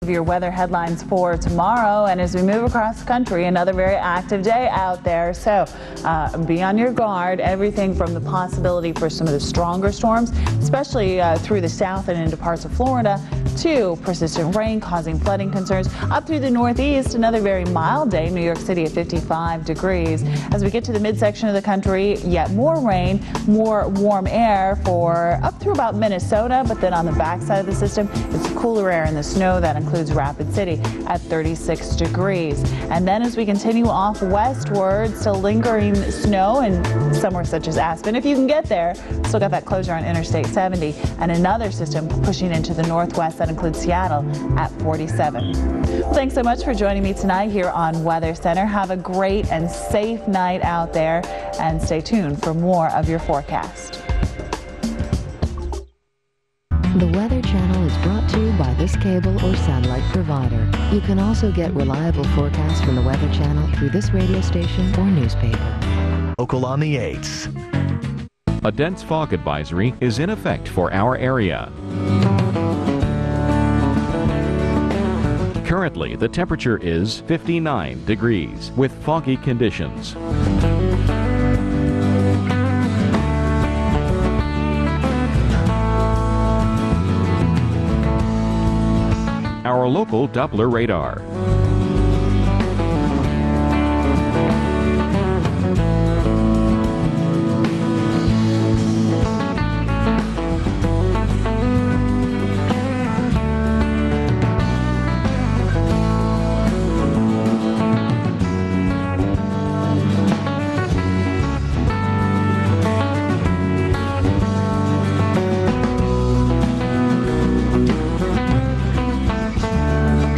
severe weather headlines for tomorrow. And as we move across the country, another very active day out there. So be on your guard. Everything from the possibility for some of the stronger storms, especially through the south and into parts of Florida, to persistent rain causing flooding concerns. Up through the northeast, another very mild day. New York City at 55 degrees. As we get to the midsection of the country, yet more rain, more warm air for up through about Minnesota, but then on the backside of the system, it's cooler air in the snow. That includes Rapid City at 36 degrees. And then as we continue off westward, still lingering snow in somewhere such as Aspen. If you can get there, still got that closure on Interstate 70, and another system pushing into the northwest. That includes Seattle at 47. Well, thanks so much for joining me tonight here on Weather Center. Have a great and safe night out there, and stay tuned for more of your forecast. The Weather Channel is brought to you by this cable or satellite provider. You can also get reliable forecasts from the Weather Channel through this radio station or newspaper. Local on the 8s. A dense fog advisory is in effect for our area. Currently, the temperature is 59 degrees with foggy conditions. Our local Doppler radar.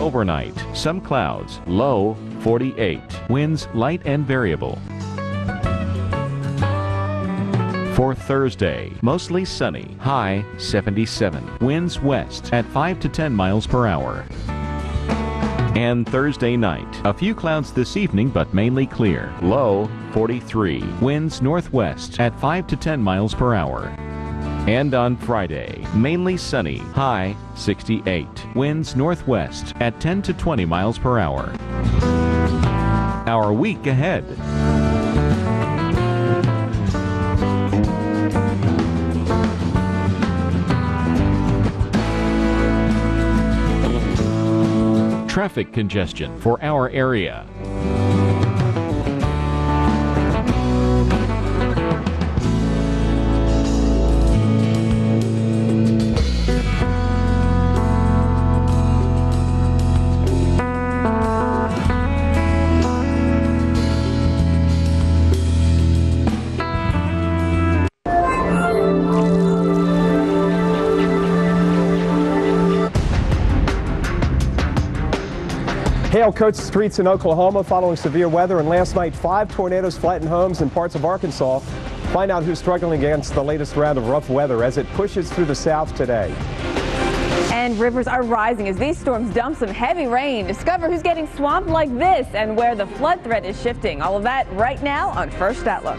Overnight, some clouds, low 48, winds light and variable. For Thursday, mostly sunny, high 77, winds west at 5 to 10 miles per hour. And Thursday night, a few clouds this evening but mainly clear, low 43, winds northwest at 5 to 10 miles per hour. And on Friday, mainly sunny, high 68, winds northwest at 10 to 20 miles per hour. Our week ahead. Traffic congestion for our area. Hail coats the streets in Oklahoma following severe weather, and last night 5 tornadoes flattened homes in parts of Arkansas. Find out who's struggling against the latest round of rough weather as it pushes through the south today. And rivers are rising as these storms dump some heavy rain. Discover who's getting swamped like this and where the flood threat is shifting. All of that right now on First Outlook.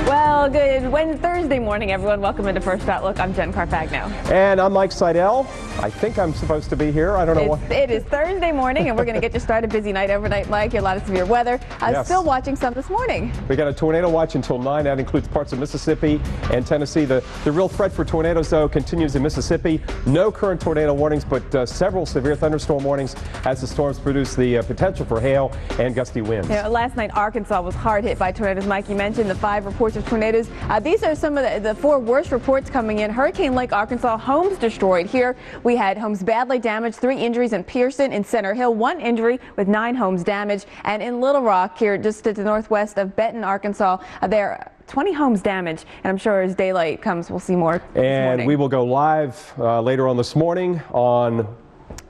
Well, good Thursday morning, everyone. Welcome into First Outlook. I'm Jen Carfagno. And I'm Mike Seidel. I think I'm supposed to be here. I don't know what. It is Thursday morning, and we're going to get you started. Busy night overnight, Mike. A lot of severe weather. Yes. Still watching some this morning. We got a tornado watch until 9. That includes parts of Mississippi and Tennessee. The real threat for tornadoes, though, continues in Mississippi. No current tornado warnings, but several severe thunderstorm warnings as the storms produce the potential for hail and gusty winds. Last night, Arkansas was hard hit by tornadoes. Mike, you mentioned the 5 reports of tornadoes. These are some of the 4 worst reports coming in. Hurricane Lake, Arkansas, homes destroyed. Here we had homes badly damaged, 3 injuries in Pearson. In Center Hill, 1 injury with 9 homes damaged. And in Little Rock, here just to the northwest of Benton, Arkansas, there are 20 homes damaged. And I'm sure as daylight comes, we'll see more. And we will go live later on this morning on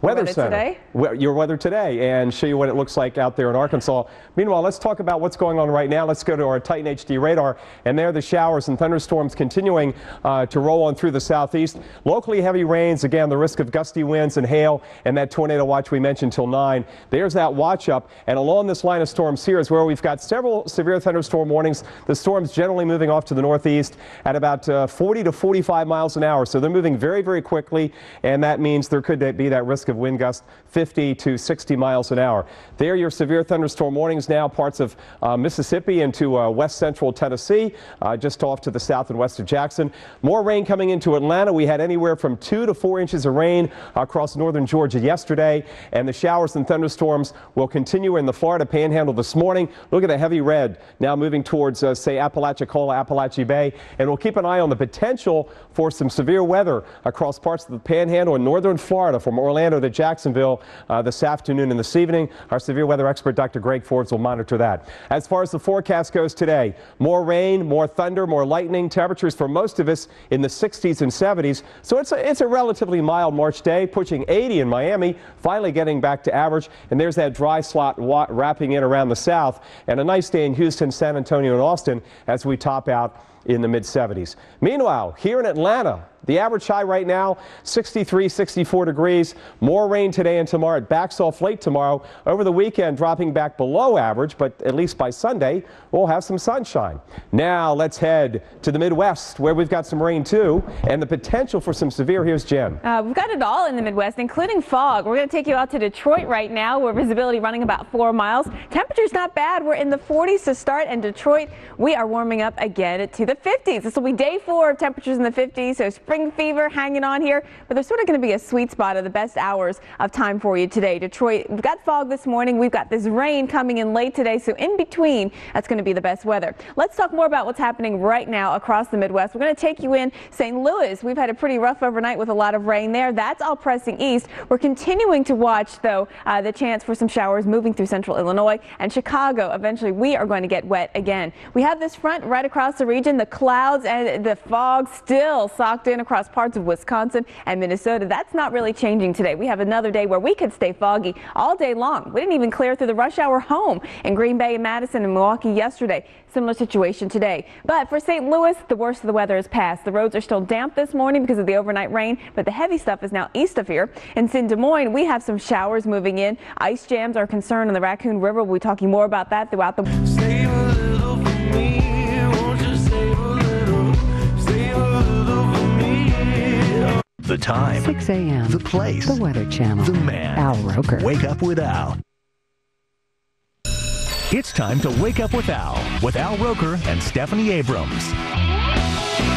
Weather Center. Today? Your weather today, and show you what it looks like out there in Arkansas. Meanwhile, let's talk about what's going on right now. Let's go to our Titan HD radar, and there are the showers and thunderstorms continuing to roll on through the southeast. Locally heavy rains, again, the risk of gusty winds and hail, and that tornado watch we mentioned till 9. There's that watch up, and along this line of storms here is where we've got several severe thunderstorm warnings. The storms generally moving off to the northeast at about 40 to 45 miles an hour, so they're moving very, very quickly, and that means there could be that risk of wind gusts 50 to 60 miles an hour. There are your severe thunderstorm warnings now, parts of Mississippi into west central Tennessee, just off to the south and west of Jackson. More rain coming into Atlanta. We had anywhere from 2 to 4 inches of rain across northern Georgia yesterday, and the showers and thunderstorms will continue in the Florida Panhandle this morning. Look at the heavy red now moving towards, say, Apalachicola, Appalachia Bay, and we'll keep an eye on the potential for some severe weather across parts of the Panhandle in northern Florida from Orlando to Jacksonville this afternoon and this evening. Our severe weather expert, Dr. Greg Forbes, will monitor that. As far as the forecast goes today, more rain, more thunder, more lightning, temperatures for most of us in the 60s and 70s. So it's a relatively mild March day, pushing 80 in Miami, finally getting back to average. And there's that dry slot wrapping in around the south, and a nice day in Houston, San Antonio, and Austin as we top out in the mid-70s. Meanwhile, here in Atlanta, the average high right now, 63, 64 degrees. More rain today and tomorrow. It backs off late tomorrow. Over the weekend, dropping back below average, but at least by Sunday, we'll have some sunshine. Now, let's head to the Midwest, where we've got some rain, too, and the potential for some severe. Here's Jen. We've got it all in the Midwest, including fog. We're going to take you out to Detroit right now, where visibility running about 4 miles. Temperature's not bad. We're in the 40s to start, and Detroit, we are warming up again to the 50s. This will be day 4 of temperatures in the 50s, so spring fever hanging on here, but there's sort of going to be a sweet spot of the best hours of time for you today. Detroit, we've got fog this morning. We've got this rain coming in late today, so in between, that's going to be the best weather. Let's talk more about what's happening right now across the Midwest. We're going to take you in St. Louis. We've had a pretty rough overnight with a lot of rain there. That's all pressing east. We're continuing to watch, though, the chance for some showers moving through central Illinois and Chicago. Eventually, we are going to get wet again. We have this front right across the region. The clouds and the fog still socked in across parts of Wisconsin and Minnesota. That's not really changing today. We have another day where we could stay foggy all day long. We didn't even clear through the rush hour home in Green Bay and Madison and Milwaukee yesterday. Similar situation today. But for St. Louis, the worst of the weather is past. The roads are still damp this morning because of the overnight rain, but the heavy stuff is now east of here. In Des Moines, we have some showers moving in. Ice jams are a concern on the Raccoon River. We'll be talking more about that throughout the Save a little for me, won't you save a little for me. The time, 6 a.m. the place, The Weather Channel. the man. Al Roker. Wake up with Al. It's time to Wake Up with Al Roker and Stephanie Abrams.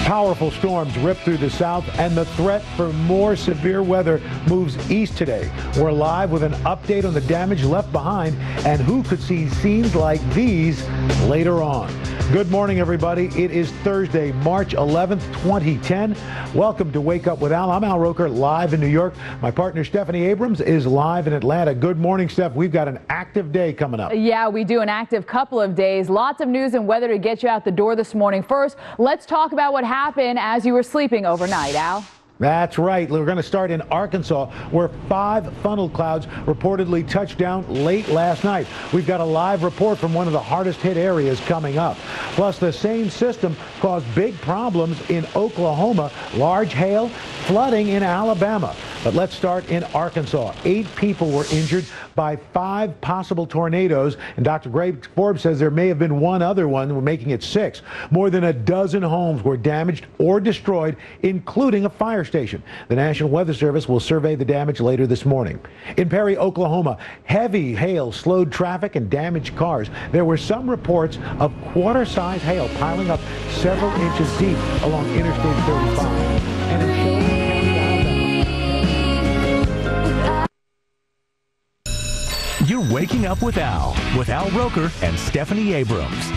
Powerful storms rip through the south, and the threat for more severe weather moves east today. We're live with an update on the damage left behind and who could see scenes like these later on. Good morning, everybody. It is Thursday, March 11th, 2010. Welcome to Wake Up with Al. I'm Al Roker, live in New York. My partner, Stephanie Abrams, is live in Atlanta. Good morning, Steph. We've got an active day coming up. Yeah, we do. An active couple of days. Lots of news and weather to get you out the door this morning. First, let's talk about what happened as you were sleeping overnight, Al. That's right. We're going to start in Arkansas, where 5 funnel clouds reportedly touched down late last night. We've got a live report from one of the hardest hit areas coming up. Plus, the same system caused big problems in Oklahoma, large hail, flooding in Alabama. But let's start in Arkansas. 8 people were injured by 5 possible tornadoes, and Dr. Greg Forbes says there may have been one other one, making it 6. More than a dozen homes were damaged or destroyed, including a fire station. The National Weather Service will survey the damage later this morning. In Perry, Oklahoma, heavy hail slowed traffic and damaged cars. There were some reports of quarter-size hail piling up several inches deep along Interstate 35. And it's showing You're waking up with Al Roker and Stephanie Abrams.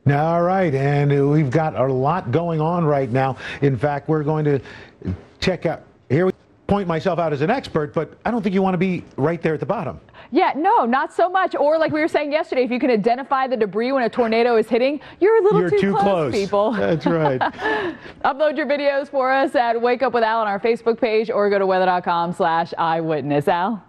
All right, and we've got a lot going on right now. In fact, we're going to check out here. point myself out as an expert, but I don't think you want to be right there at the bottom. Yeah, no, not so much. Or like we were saying yesterday, if you can identify the debris when a tornado is hitting, you're a little too close, people. That's right. Upload your videos for us at Wake Up with Al on our Facebook page or go to weather.com/eyewitness. Al?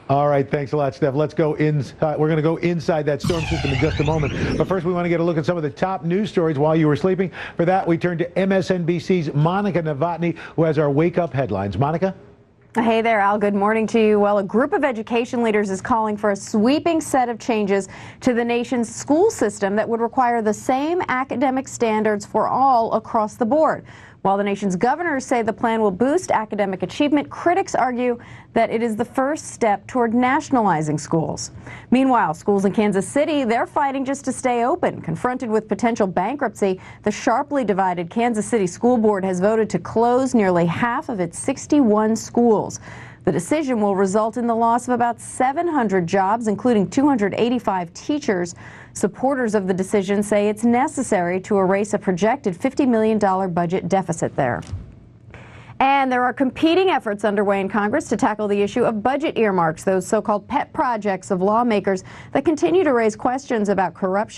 All right, thanks a lot, Steph. Let's go inside. We're going to go inside that storm system in just a moment. But first, we want to get a look at some of the top news stories while you were sleeping. For that, we turn to MSNBC's Monica Novotny, who has our Wake Up headlines. Monica? Hey there, Al. Good morning to you. Well, a group of education leaders is calling for a sweeping set of changes to the nation's school system that would require the same academic standards for all across the board. While the nation's governors say the plan will boost academic achievement, critics argue that it is the first step toward nationalizing schools. Meanwhile, schools in Kansas City, they're fighting just to stay open. Confronted with potential bankruptcy, the sharply divided Kansas City School Board has voted to close nearly half of its 61 schools. The decision will result in the loss of about 700 jobs, including 285 teachers. Supporters of the decision say it's necessary to erase a projected $50 million budget deficit there. And there are competing efforts underway in Congress to tackle the issue of budget earmarks, those so-called pet projects of lawmakers that continue to raise questions about corruption